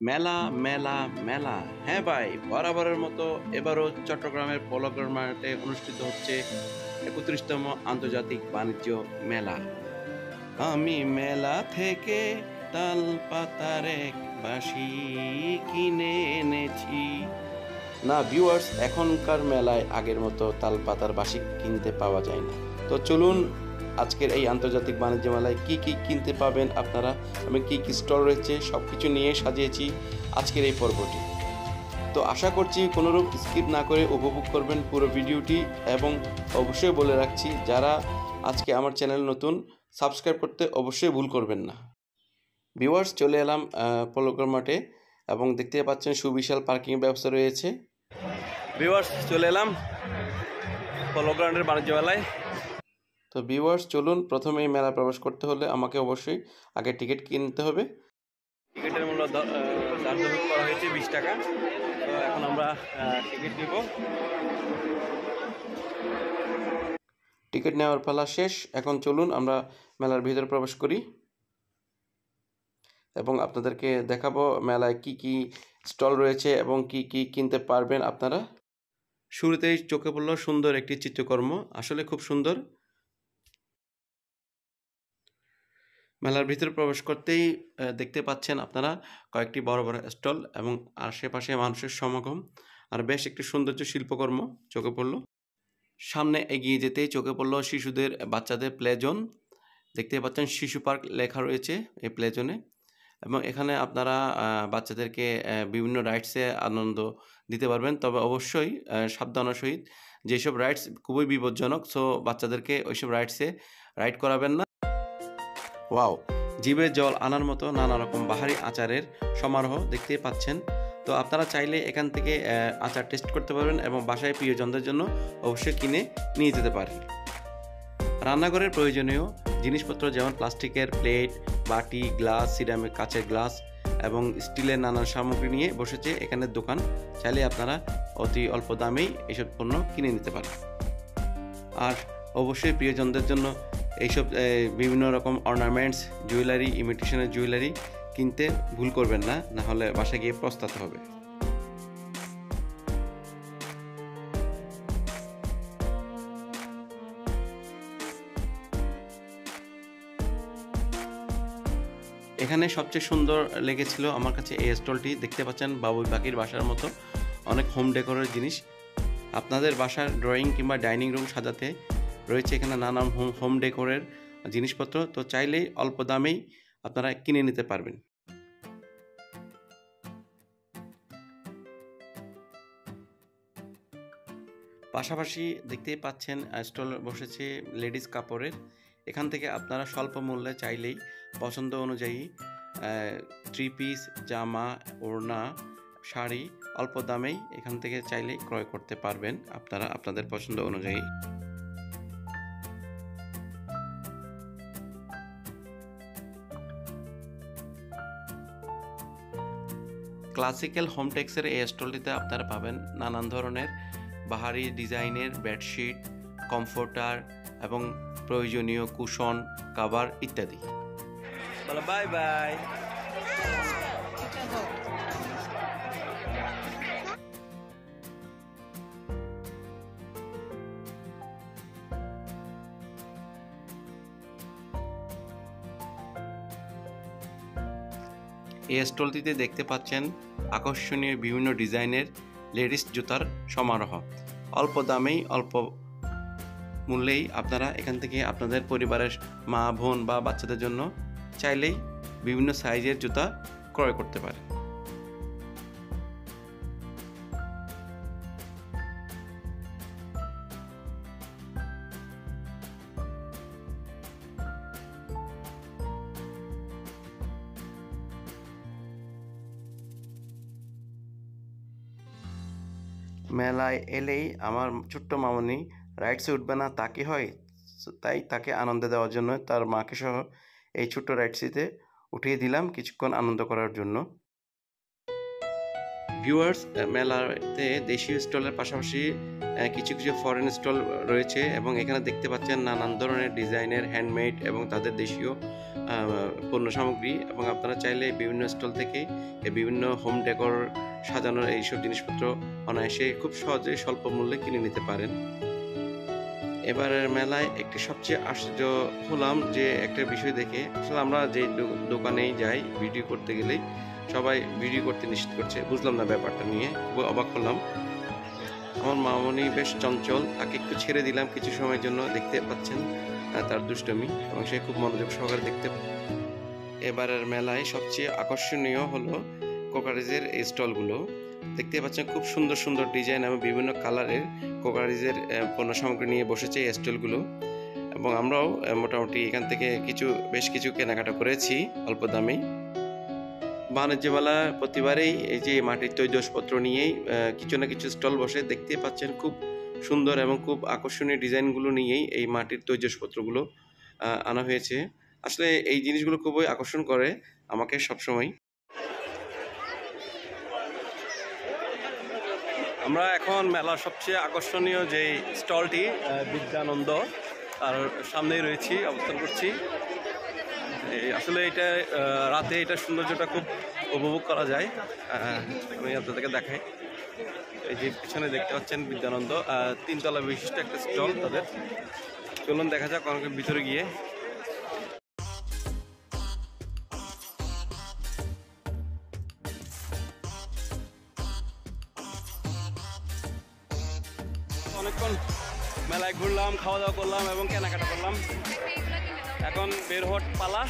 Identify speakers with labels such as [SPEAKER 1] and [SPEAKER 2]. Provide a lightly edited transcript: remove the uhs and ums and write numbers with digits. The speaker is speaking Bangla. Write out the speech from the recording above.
[SPEAKER 1] মেলা মেলা মেলা, হ্যাঁ ভাই, বরাবরের মতো এবারও চট্টগ্রামের পলকর মাঠে অনুষ্ঠিত হচ্ছে ৩১তম আন্তর্জাতিক বাণিজ্য মেলা। আমি মেলা থেকে তাল পাতার এক বাঁশি কিনে এনেছি। না ভিউয়ার্স, এখনকার মেলায় আগের মতো তাল পাতার বাঁশি কিনতে পাওয়া যায় না। তো চলুন আজকের এই আন্তর্জাতিক বাণিজ্য মেলায় কি কি কিনতে পাবেন আপনারা, এবং কি কি স্টল রয়েছে সব কিছু নিয়ে সাজিয়েছি আজকের এই পর্বটি। তো আশা করছি কোনোরূপ স্কিপ না করে উপভোগ করবেন পুরো ভিডিওটি, এবং অবশ্যই বলে রাখছি যারা আজকে আমার চ্যানেল নতুন, সাবস্ক্রাইব করতে অবশ্যই ভুল করবেন না। ভিউয়ার্স, চলে এলাম পলকর মাঠে, এবং দেখতে পাচ্ছেন সুবিশাল পার্কিং ব্যবস্থা রয়েছে। ভিউয়ার্স, চলে এলাম পলগ্রাউন্ডের বাণিজ্য মেলায়। তো ভিউয়ার্স চলুন, প্রথমে এই মেলা প্রবেশ করতে হলে আমাকে অবশ্যই আগে টিকিট কিনতে হবে। টিকিটের মূল্য ধার্য করা হয়েছে 20 টাকা। তো এখন আমরা টিকিট নিব। টিকিট নেওয়ার পালা শেষ। এখন চলুন আমরা মেলার ভিতরে প্রবেশ করি এবং আপনাদেরকে দেখাবো মেলায় কি কি স্টল রয়েছে এবং কি কি কিনতে পারবেন আপনারা। শুরুতেই চোখে পড়ল সুন্দর একটি চিত্রকর্ম, আসলে খুব সুন্দর। মেলার ভিতরে প্রবেশ করতেই দেখতে পাচ্ছেন আপনারা কয়েকটি বড় বড় স্টল এবং আশেপাশে মানুষের সমাগম, আর বেশ একটি সৌন্দর্য শিল্পকর্ম চোখে পড়ল। সামনে এগিয়ে যেতেই চোখে পড়ল শিশুদের, বাচ্চাদের প্লে জোন। দেখতে পাচ্ছেন শিশু পার্ক লেখা রয়েছে এই প্লে জোনে, এবং এখানে আপনারা বাচ্চাদেরকে বিভিন্ন রাইডসে আনন্দ দিতে পারবেন, তবে অবশ্যই সাবধানের সহিত। যেসব রাইডস খুবই বিপজ্জনক, সো বাচ্চাদেরকে ওইসব রাইডসে রাইড করাবেন না। ওয়াও, জিভে জল আনার মতো নানা রকম বাহারি আচারের সমারোহ দেখতে পাচ্ছেন। তো আপনারা চাইলে এখান থেকে আচার টেস্ট করতে পারবেন এবং বাসায় প্রিয়জনদের জন্য অবশ্যই কিনে নিয়ে যেতে পারেন। রান্নাঘরের প্রয়োজনীয় জিনিসপত্র যেমন প্লাস্টিকের প্লেট, বাটি, গ্লাস, সিরামিক, কাচের গ্লাস এবং স্টিলের নানান সামগ্রী নিয়ে বসেছে এখানের দোকান। চাইলে আপনারা অতি অল্প দামেই এইসব পণ্য কিনে নিতে পারেন। আর অবশ্যই প্রিয়জনদের জন্য এইসব বিভিন্ন রকম অর্নামেন্টস, জুয়েলারি, ইমিটেশনের জুয়েলারি কিনতে ভুল করবেন না, না হলে বাসায় গিয়ে পস্তাতে হবে। এখানে সবচেয়ে সুন্দর লেগেছিল আমার কাছে এই স্টলটি। দেখতে পাচ্ছেন বাবুই পাখির বাসার মতো অনেক হোম ডেকোরের জিনিস। আপনাদের বাসার ড্রয়িং কিংবা ডাইনিং রুম সাজাতে রয়েছে এখানে নানান হোম ডেকোরের জিনিসপত্র। তো চাইলেই অল্প দামেই আপনারা কিনে নিতে পারবেন। পাশাপাশি দেখতেই পাচ্ছেন স্টল বসেছে লেডিস কাপড়ের। এখান থেকে আপনারা স্বল্প মূল্যে চাইলেই পছন্দ অনুযায়ী থ্রি পিস, জামা, ওড়না, শাড়ি অল্প দামেই এখান থেকে চাইলেই ক্রয় করতে পারবেন আপনারা আপনাদের পছন্দ অনুযায়ী। ক্লাসিক্যাল হোমটেক্সের এই স্টলটিতে আপনারা পাবেন নানান ধরনের বাহারি ডিজাইনের বেডশিট, কমফোর্টার এবং প্রয়োজনীয় কুশন, কাভার ইত্যাদি। বলো বাই বাই। এই স্টলটিতে দেখতে পাচ্ছেন আকর্ষণীয় বিভিন্ন ডিজাইনের লেডিস জুতার সমারোহ। অল্প দামেই অল্প মূল্যেই আপনারা এখান থেকে আপনাদের পরিবারের মা, বোন বা বাচ্চাদের জন্য চাইলেই বিভিন্ন সাইজের জুতা ক্রয় করতে পারেন। মেলায় এলেই আমার ছোট্ট মামনি রাইডসে উঠবে না তা কি হয়, তাই তাকে আনন্দ দেওয়ার জন্য তার মাকে সহ এই ছোট্ট রাইডসটিতে উঠিয়ে দিলাম কিছুক্ষণ আনন্দ করার জন্য। ভিউয়ার্স, মেলাতে দেশীয় স্টলের পাশাপাশি কিছু কিছু ফরেন স্টল রয়েছে এবং এখানে দেখতে পাচ্ছেন নানান ধরনের ডিজাইনের হ্যান্ডমেড এবং তাদের দেশীয় পণ্য সামগ্রী, এবং আপনারা চাইলে বিভিন্ন স্টল থেকে বিভিন্ন হোম ডেকোর সাজানোর এইসব জিনিসপত্র অনায়াসে খুব সহজে স্বল্প মূল্যে কিনে নিতে পারেন। এবারের মেলায় একটি সবচেয়ে আশ্চর্য হলাম যে একটা বিষয় দেখে, আসলে আমরা যে দোকানেই যাই ভিডিও করতে গেলেই সবাই ভিডিও করতে নিষেধ করছে, বুঝলাম না ব্যাপারটা নিয়ে, খুব অবাক হলাম। আমার মামনি বেশ চঞ্চল, তাকে একটু ছেড়ে দিলাম কিছু সময়ের জন্য, দেখতে পাচ্ছেন তার দুষ্টমি, এবং সে খুব মনোযোগ সহকারে দেখতে। এবারের মেলায় সবচেয়ে আকর্ষণীয় হলো কোকারিজের এই স্টলগুলো। দেখতে পাচ্ছেন খুব সুন্দর সুন্দর ডিজাইন এবং বিভিন্ন কালারের কোকারিজের পণ্য সামগ্রী নিয়ে বসেছে এই স্টলগুলো, এবং আমরাও মোটামুটি এখান থেকে বেশ কিছু কেনাকাটা করেছি অল্প দামে। বাণিজ্য মেলা প্রতিবারেই এই যে মাটির তৈজসপত্র নিয়েই কিছু না কিছু স্টল বসে, দেখতে পাচ্ছেন খুব সুন্দর এবং খুব আকর্ষণীয় ডিজাইনগুলো নিয়েই এই মাটির তৈজসপত্রগুলো আনা হয়েছে। আসলে এই জিনিসগুলো খুবই আকর্ষণ করে আমাকে সবসময়। আমরা এখন মেলার সবচেয়ে আকর্ষণীয় যে স্টলটি বিদ্যানন্দ, তার সামনেই রয়েছি, অবস্থান করছি। আসলে এটা রাতে এটা সৌন্দর্যটা খুব উপভোগ করা যায়। আমি আপনাদেরকে দেখাই, এই যে পিছনে দেখতে পাচ্ছেন বিদ্যানন্দ, 3 তলা বিশিষ্ট একটা স্টল তাদের। চলুন দেখা যাক অনেকের ভিতরে গিয়ে। অনেকক্ষণ মেলায় ঘুরলাম, খাওয়া দাওয়া করলাম এবং কেনাকাটা করলাম। এখন বের হওয়ার পালা।